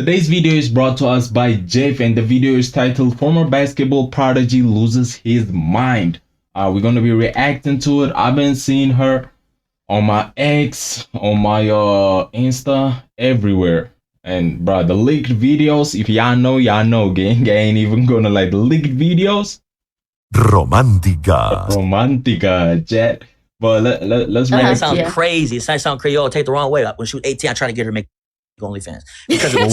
Today's video is brought to us by Jeff, and the video is titled "Former Basketball Prodigy Loses His Mind." We're gonna be reacting to it. I've been seeing her on my X, on my Insta, everywhere. And bro, the leaked videos, if y'all know, gang. I ain't even gonna like the leaked videos. Romantica, chat. But let's react. That sounds crazy. It sounds Creole. Take the wrong way. When she was 18, I tried to get her to make OnlyFans. Because whoa.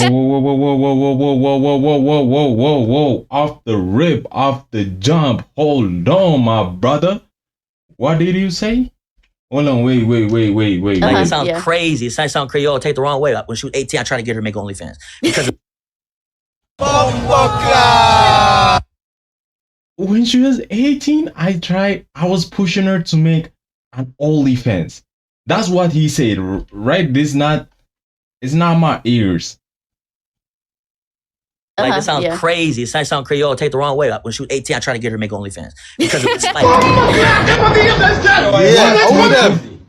Off the rip, off the jump. Hold on, my brother. What did you say? Hold on, wait. That sounds crazy. It sounds Creole. Take the wrong way. When she was 18, I tried to get her to make OnlyFans. Because when she was 18, I was pushing her to make an OnlyFans. That's what he said, right? It's not my ears. Like, it sounds crazy. It sounds Creole. Take the wrong way. When she was 18, I tried to get her to make OnlyFans. Because it's like,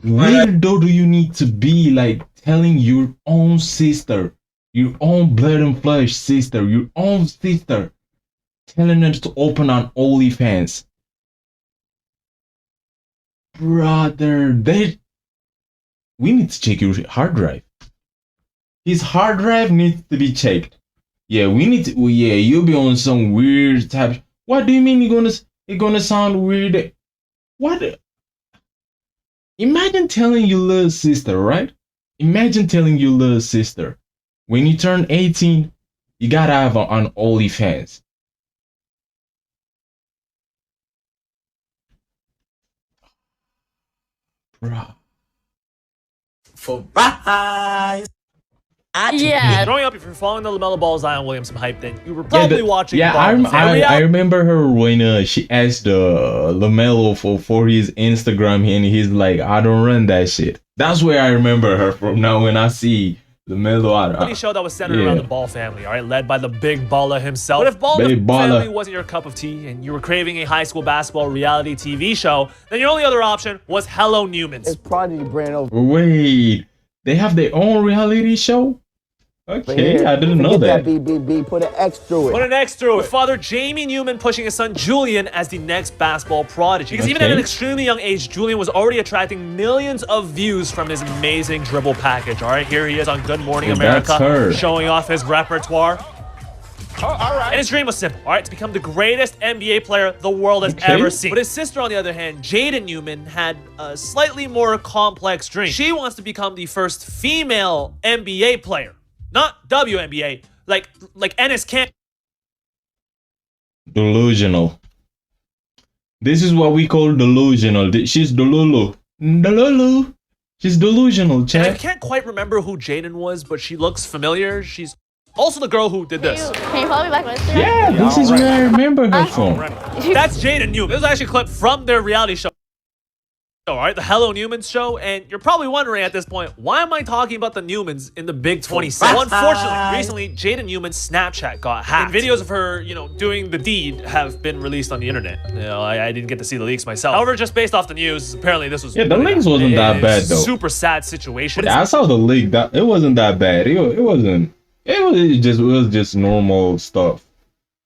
weirdo do you need to be, like, telling your own sister, your own blood and flesh sister, your own sister, telling her to open an OnlyFans? Brother, we need to check your hard drive. His hard drive needs to be checked. Yeah, we need to. Well, yeah, you'll be on some weird type. What do you mean it's gonna sound weird? What? Imagine telling your little sister, right? Imagine telling your little sister, when you turn 18, you gotta have an OnlyFans. Bruh. Surprise! Growing up, if you're following the LaMelo Ball Zion Williamson hype, then you were probably watching. I remember her when she asked LaMelo for his Instagram, and he's like, "I don't run that shit." That's where I remember her from. Now when I see LaMelo, funny show that was centered around the Ball family, all right, led by the Big Baller himself. But if Ball family wasn't your cup of tea, and you were craving a high school basketball reality TV show, then your only other option was Hello Newman's. It's Prodigy brand over. Wait, they have their own reality show? Okay, I didn't know that. BBB, put an X through it. Put an X through it. With father Jamie Newman pushing his son Julian as the next basketball prodigy. Because even at an extremely young age, Julian was already attracting millions of views from his amazing dribble package. All right, here he is on Good Morning America, showing off his repertoire. And his dream was simple, all right, to become the greatest NBA player the world has ever seen. But his sister, on the other hand, Jaden Newman, had a slightly more complex dream. She wants to become the first female NBA player. Not WNBA, like Ennis can't. Delusional. This is what we call delusional. She's delulu. She's delusional, chat. I can't quite remember who Jaden was, but she looks familiar. She's also the girl who did this. Can you follow me back on Instagram? Yeah, this is where I remember her from. That's Jaden Newman. This is actually a clip from their reality show. All right, the Hello Newmans show, and you're probably wondering at this point, why am I talking about the Newmans in the Big 27? Well, unfortunately, recently, Jaden Newman's Snapchat got hacked. And videos of her, doing the deed have been released on the internet. I didn't get to see the leaks myself. However, just based off the news, apparently this was... Yeah, the leaks wasn't that bad, though. Super sad situation. Yeah, I saw the leak. It wasn't that bad. It was just normal stuff.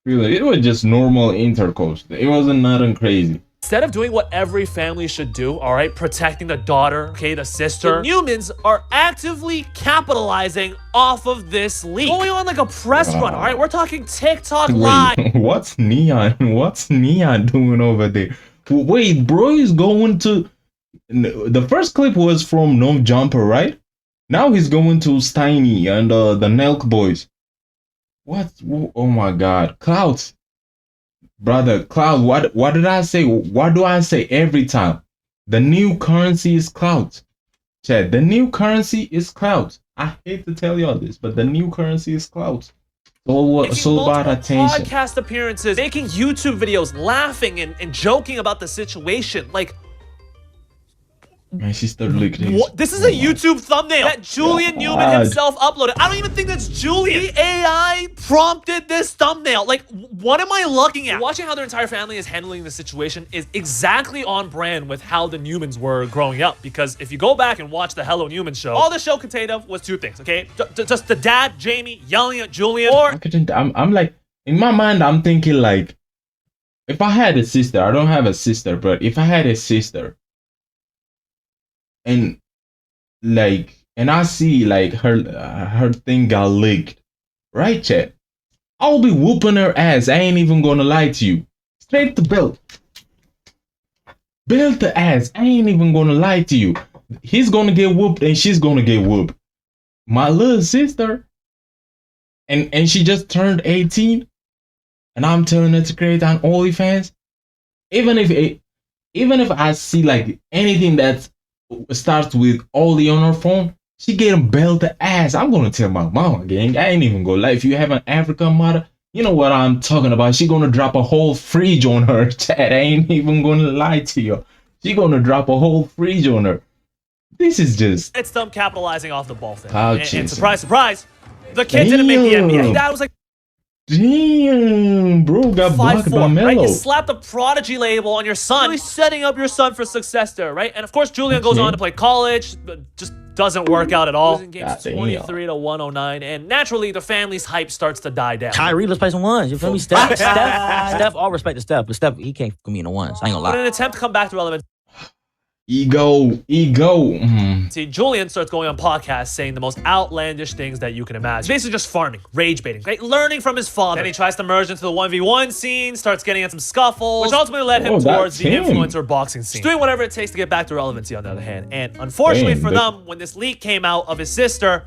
Really, it was just normal intercourse. It wasn't nothing crazy. Instead of doing what every family should do, all right, protecting the daughter, okay, the sister, the Newmans are actively capitalizing off of this leak. Going on like a press run, all right? We're talking TikTok live. What's Neon? What's Neon doing over there? Wait, bro is going to... The first clip was from No Jumper, right? Now he's going to Steiny and the Nelk Boys. What? Oh my God. Clouds. Brother, Cloud, what did I say? What do I say every time? The new currency is clout. Chat, the new currency is clout. I hate to tell y'all this, but the new currency is clout. So about attention. Podcast appearances, making YouTube videos, laughing and joking about the situation. Like, My sister leaked his. What? This is a YouTube thumbnail that Julian Newman himself uploaded. I don't even think that's Julian. The AI prompted this thumbnail. Like, what am I looking at? Watching how their entire family is handling the situation is exactly on brand with how the Newmans were growing up. Because if you go back and watch the Hello Newman show, all the show contained of was two things, okay? Just the dad, Jamie, yelling at Julian, or... I'm like, in my mind, I'm thinking like, if I had a sister, I don't have a sister, but if I had a sister, and like, and I see like her thing got leaked, right, chat? I'll be whooping her ass. I ain't even gonna lie to you. Straight to belt. Belt the ass. I ain't even gonna lie to you. He's gonna get whooped and she's gonna get whooped. My little sister, and she just turned 18, and I'm telling her to create an OnlyFans. Even if I see like anything that starts with Oli on her phone, she getting belt the ass. I'm gonna tell my mama, gang. I ain't even gonna lie. If you have an African mother, you know what I'm talking about. She gonna drop a whole fridge on her. Chat. I ain't even gonna lie to you. She gonna drop a whole fridge on her. This is just... It's them capitalizing off the ball thing. And surprise, surprise, the kid didn't make the NBA. Dad was like, damn, bro, got blocked by Melo. Right? You slap the Prodigy label on your son. Really setting up your son for success there, right? And of course, Julian goes on to play college, but just doesn't work out at all. Games 23 to 109, and naturally, the family's hype starts to die down. Kyrie, let's play some ones. You feel me? Steph, all respect to Steph, but Steph, he can't put me in the ones. I ain't gonna lie. But in an attempt to come back to relevance, Ego. See, Julian starts going on podcasts saying the most outlandish things that you can imagine. Basically just farming, rage baiting, right? Learning from his father. Then he tries to merge into the 1v1 scene, starts getting in some scuffles, which ultimately led him towards the influencer boxing scene. He's doing whatever it takes to get back to relevancy on the other hand. And unfortunately for them, when this leak came out of his sister,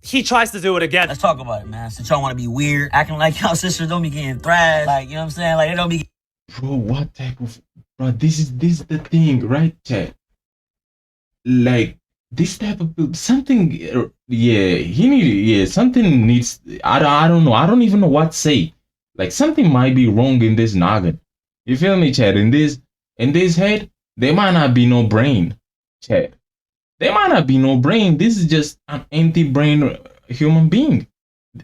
he tries to do it again. Let's talk about it, man. Since y'all want to be weird, acting like y'all sisters don't be getting thrashed. Like, you know what I'm saying? Like, they don't be... Bro, what type of... Bro, this is the thing, right, chat? Like, this type of... Something... Yeah, something needs... I don't know. I don't even know what to say. Like, something might be wrong in this noggin. You feel me, chat? In this head, there might not be no brain, chat. There might not be no brain. This is just an empty-brained human being.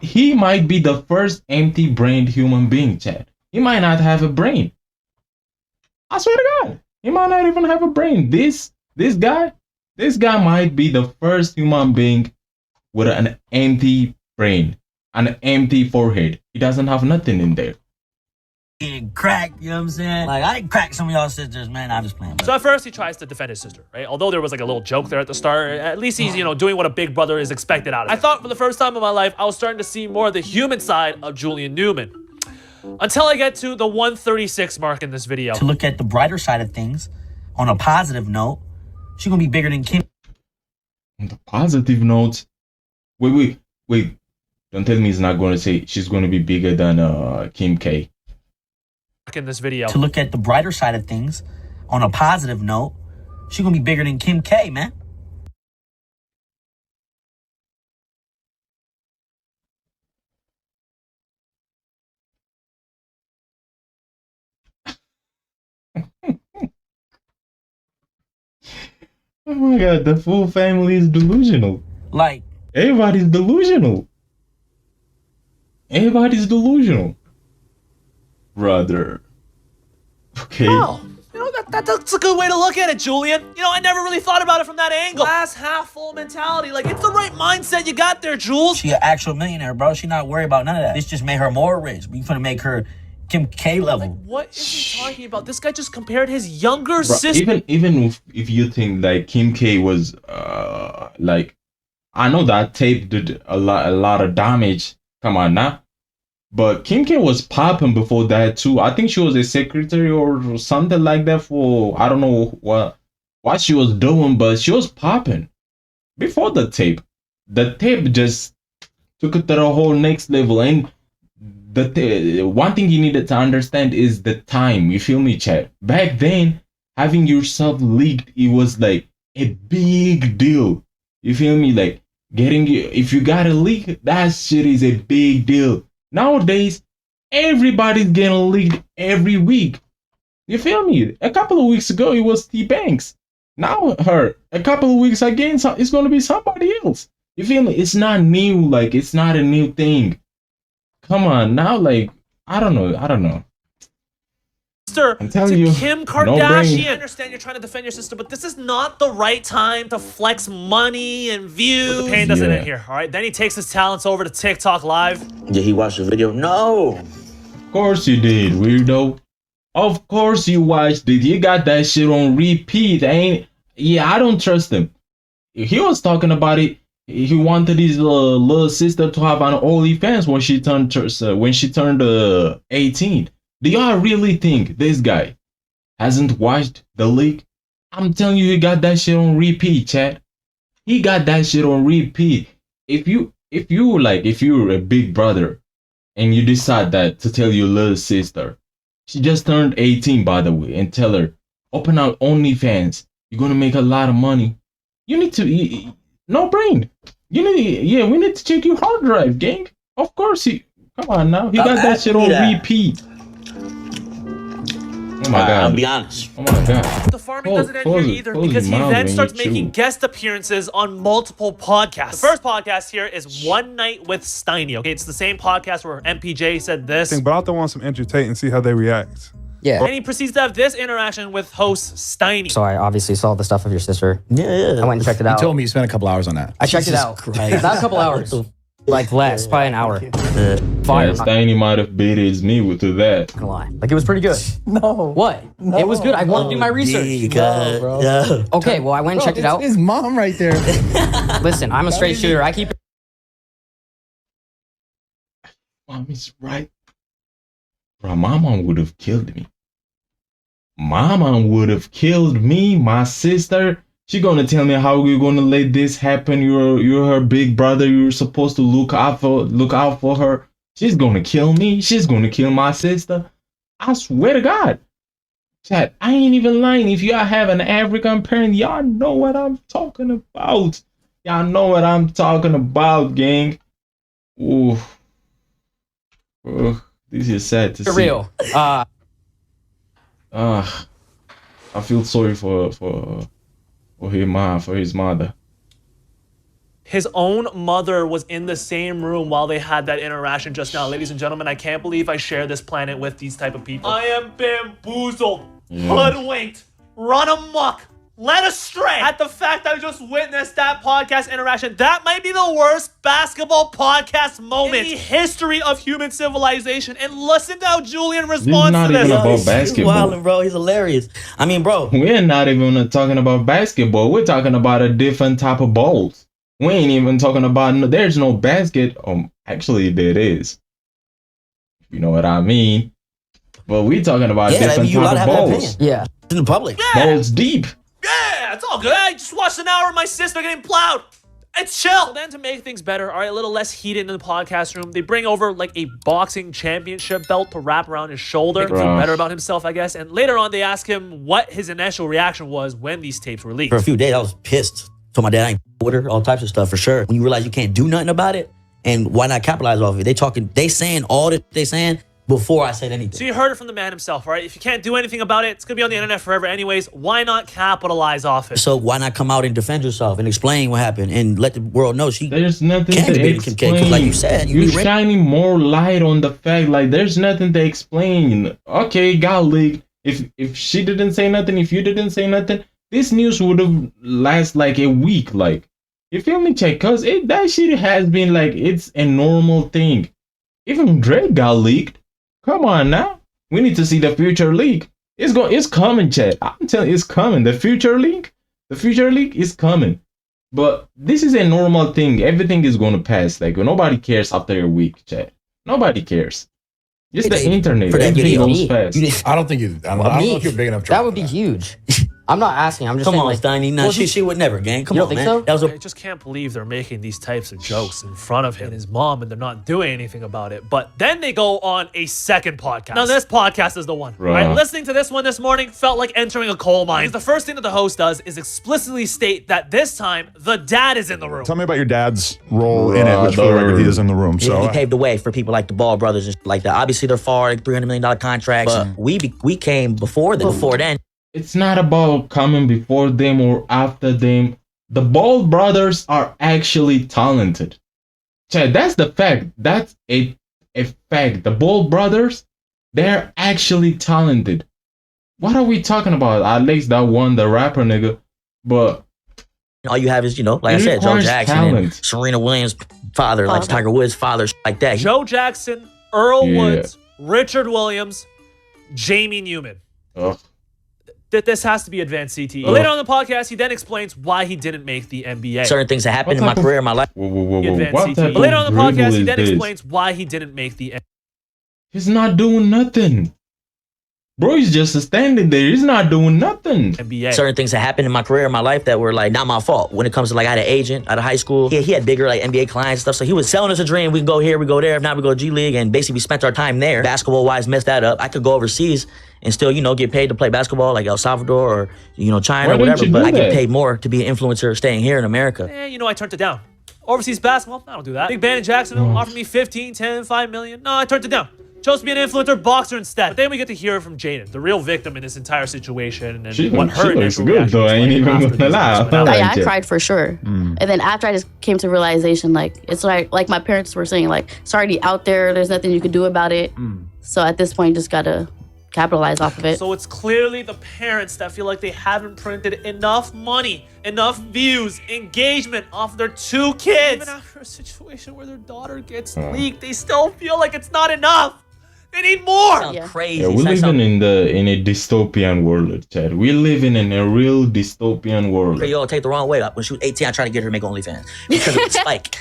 He might be the first empty-brained human being, chat. He might not have a brain. I swear to God, he might not even have a brain. This guy might be the first human being with an empty brain, an empty forehead. He doesn't have nothing in there. Getting cracked, you know what I'm saying? Like, I didn't crack some of y'all sisters, man. I'm just playing. So at first, he tries to defend his sister, right? Although there was like a little joke there at the start, at least he's, doing what a big brother is expected out of him. I thought for the first time in my life, I was starting to see more of the human side of Julian Newman. Until I get to the 136 mark in this video. To look at the brighter side of things, on a positive note, she's gonna be bigger than Kim. On the positive note, wait. Don't tell me he's not going to say she's going to be bigger than Kim K. In this video. To look at the brighter side of things, on a positive note, she's gonna be bigger than Kim K, man. Oh my God, the full family is delusional. Like, everybody's delusional. Everybody's delusional. Brother. Okay. Oh, that's a good way to look at it, Julian. I never really thought about it from that angle. Glass half full mentality. Like, it's the right mindset you got there, Jules. She an actual millionaire, bro. She not worried about none of that. This just made her more rich. We finna make her Kim K level. Like, what is he talking about? This guy just compared his younger sister. Even if you think like Kim K was like, I know that tape did a lot of damage. Come on now. But Kim K was popping before that too. I think she was a secretary or something like that for, I don't know what she was doing, but she was popping before the tape. The tape just took it to the whole next level. And the one thing you needed to understand is the time. You feel me, chat? Back then, having yourself leaked, it was like a big deal. You feel me? Like if you got a leak, that shit is a big deal. Nowadays, everybody's getting leaked every week. You feel me? A couple of weeks ago, it was T Banks. Now a couple of weeks again, it's gonna be somebody else. You feel me? It's not new. Like it's not a new thing. Come on now, like I don't know. I'm telling you, Kim Kardashian. I understand you're trying to defend your sister, but this is not the right time to flex money and views. But the pain doesn't end here, all right? Then he takes his talents over to TikTok Live. Did he watch the video? No. Of course you did, weirdo. Of course you watched it. You got that shit on repeat. I don't trust him. He was talking about it. He wanted his little sister to have an OnlyFans when she turned 18. Do y'all really think this guy hasn't watched the leak? I'm telling you, he got that shit on repeat, chat. He got that shit on repeat. If you're a big brother and you decide that to tell your little sister, she just turned 18 by the way, and tell her, open out OnlyFans. You're gonna make a lot of money. You need to no brain. We need to check your hard drive, gang. Of course come on now. He got that shit on repeat. Oh my God. I'll be honest. Oh my God. The farming doesn't end here either because he then starts making guest appearances on multiple podcasts. The first podcast here is One Night with Steiny. Okay, it's the same podcast where MPJ said this. But I also want some entertain and see how they react. Yeah. And he proceeds to have this interaction with host Steiny. So I obviously saw the stuff of your sister. Yeah. I went and checked it out. You told me you spent a couple hours on that. I checked it out. Not a couple hours. Like less, probably an hour. Fire. Steiny might have beated me with that. Gonna lie. Like it was pretty good. No. What? No. It was good. I wanted to do my research. No, bro. Yeah. Okay, well I went and checked it out. His mom right there. Listen, I'm a straight shooter. I keep Mommy's right. Bro, my mom would have killed me. My mom would have killed me, my sister. She gonna tell me how you're gonna let this happen. You're her big brother. You're supposed to look out for her. She's gonna kill me. She's gonna kill my sister. I swear to God. Chat, I ain't even lying. If y'all have an African parent, y'all know what I'm talking about. Y'all know what I'm talking about, gang. Ooh. This is sad to see. For real. I feel sorry for his mother. His own mother was in the same room while they had that interaction just now. Ladies and gentlemen, I can't believe I share this planet with these type of people. I am bamboozled, hoodwinked, run amok, led astray at the fact I just witnessed that podcast interaction. That might be the worst basketball podcast moment in the history of human civilization. And listen to how Julian responds to this. This is not even about basketball. He's wildin', bro. He's hilarious. I mean, bro. We're not even talking about basketball. We're talking about a different type of balls. We ain't even talking about, there's no basket. Actually, there is. You know what I mean? But we're talking about different type of balls. Yeah. In the public. Yeah. Balls deep. Yeah, it's all good. I just watched an hour of my sister getting plowed. It's chill. Then to make things better, all right, a little less heated in the podcast room, they bring over like a boxing championship belt to wrap around his shoulder. Make him feel better about himself, I guess. And later on, they ask him what his initial reaction was when these tapes were leaked. For a few days, I was pissed. Told my dad I ain't with her, all types of stuff for sure. When you realize you can't do nothing about it, and why not capitalize off of it? They saying all that they saying before I said anything. So you heard it from the man himself, all right? If you can't do anything about it, it's gonna be on the internet forever anyways. Why not capitalize off it? So why not come out and defend yourself and explain what happened and let the world know there's nothing to explain. Like you said, you're shining more light on the fact, like there's nothing to explain. Okay, got leaked. If she didn't say nothing, if you didn't say nothing, this news would have lasted like a week. Like, you feel me, check? Cause that shit has been like, it's a normal thing. Even Drake got leaked. Come on now. We need to see the future leak. It's coming, chat. I'm telling you, it's coming. The future leak is coming. But this is a normal thing. Everything is going to pass. Like, nobody cares after a week, chat. Nobody cares. Just the internet. Everything goes fast. I don't know if you're big enough. That would be huge. I'm not asking. I'm just Come saying. On, like, Steiny. No, she would never, gang. Come you on, don't think man. So? That was I just can't believe they're making these types of jokes in front of him and his mom, and they're not doing anything about it. But then they go on a second podcast. Now, this podcast is the one. Right? Listening to this one this morning felt like entering a coal mine. Because the first thing that the host does is explicitly state that this time, the dad is in the room. Tell me about your dad's role in it, which for the record, he is in the room. So he paved the way for people like the Ball brothers and like that. Obviously, they're far, like $300 million contracts. But we came before then. it's not about coming before them or after them. The Ball brothers are actually talented. Chad, that's the fact. That's a fact. The Ball brothers, they're actually talented. What are we talking about? At least that one, the rapper nigga. But all you have is, you know, like I said, Joe Jackson and Serena Williams' father, like Tiger Woods' father, like that. Joe Jackson, Earl Woods, Richard Williams, Jamie Newman. That this has to be advanced CTE. Later on in the podcast, he then explains why he didn't make the NBA. Certain things that happened in my career, in my life. Advanced CTE. Later on in the podcast, he then explains why he didn't make the NBA. He's not doing nothing. Bro, he's just standing there. He's not doing nothing. NBA. Certain things that happened in my career, in my life, that were like not my fault. When it comes to like, I had an agent out of high school. He had bigger like NBA clients and stuff. So he was selling us a dream. We can go here, we go there. If not, we go to G League. And basically we spent our time there. Basketball wise, messed that up. I could go overseas and still, you know, get paid to play basketball like El Salvador or, you know, China or whatever. But I get paid more to be an influencer staying here in America. You know, I turned it down. Overseas basketball, I don't do that. Big band in Jacksonville offered me 15, 10, 5 million. No, I turned it down. Chose to be an influencer boxer instead. But then we get to hear from Jaden, the real victim in this entire situation, and what her initial reaction was. I ain't even gonna lie. I cried for sure. And then after I just came to realization, like, it's like my parents were saying, like, it's already out there. There's nothing you can do about it. So at this point, just gotta capitalize off of it. So it's clearly the parents that feel like they haven't printed enough money, enough views, engagement off their 2 kids. Even after a situation where their daughter gets leaked, they still feel like it's not enough. They need more. Crazy. Yeah, we're living in a dystopian world, Chad. We're living in a real dystopian world. Yo, take the wrong way. When she was 18, I tried to get her to make OnlyFans because of the spike.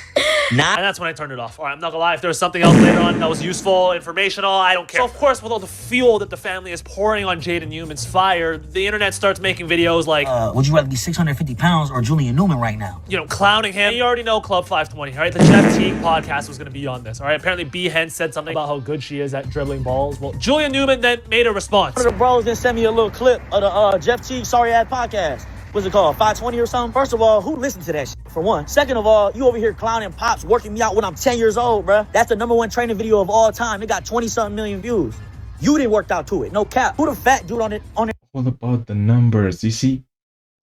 And that's when I turned it off. All right, I'm not gonna lie. If there was something else later on that was useful, informational, I don't care. So of course, with all the fuel that the family is pouring on Jaden Newman's fire, the internet starts making videos like, would you rather be 650 pounds or Julian Newman right now? You know, clowning him. You already know Club 520, all right? The Jeff Teague podcast was gonna be on this, all right? Apparently, B-Hen said something about how good she is at dribbling balls. Well, Julian Newman then made a response. One of the bros then sent me a little clip of the Jeff Teague Sorry Ass podcast. What's it called? 520 or something? First of all, who listened to that shit, for one? Second of all, you over here clowning Pops working me out when I'm 10 years old, bruh. That's the #1 training video of all time. It got 20-something million views. You didn't work out to it. No cap. Who the fat dude on it? All about the numbers, you see?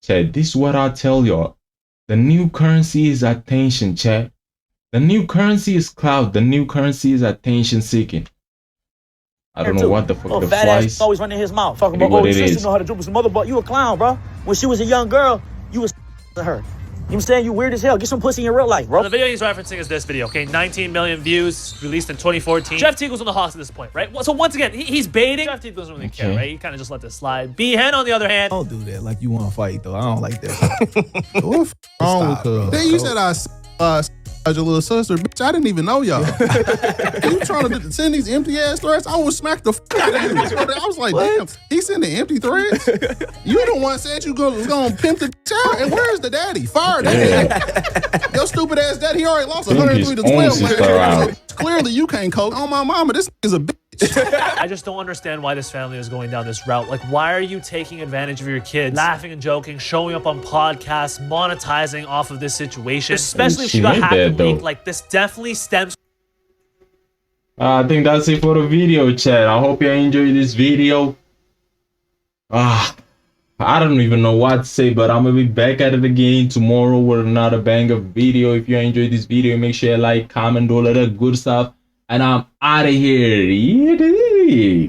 Chad, this is what I tell y'all. The new currency is attention, Chad. The new currency is clout. The new currency is attention seeking. I don't know what the fuck the fat flies. ass always running his mouth. Talking about, your sister know how to dribble some other butt. You a clown, bro. When she was a young girl, you was to her. You know what I'm saying? You weird as hell. Get some pussy in real life, bro. The video he's referencing is this video, okay? 19 million views, released in 2014. Jeff Teague was on the Hawks at this point, right? So once again, he's baiting. Jeff Teague doesn't really care, right? He kind of just let this slide. B-Hen, on the other hand. Don't do that like you want to fight, though. I don't like that. What's wrong with her? Then you said your little sister, bitch. I didn't even know y'all. You trying to send these empty ass threats? I would smack the fuck out of you. I was like, damn, he sending empty threats? You the one said you was gonna pimp the child, and where's the daddy? Fire daddy. Your stupid ass daddy, he already lost 103 to 12 last year. So clearly you can't coach. On my mama, this is a bitch. I just don't understand why this family is going down this route. Like, why are you taking advantage of your kids, laughing and joking, showing up on podcasts, monetizing off of this situation? Especially if she got hacked and leaked. Like, this definitely stems. I think that's it for the video, chat. I hope you enjoyed this video. I don't even know what to say, but I'm gonna be back at it again tomorrow with another banger video. If you enjoyed this video, make sure you like, comment, do all of that good stuff. And I'm out of here.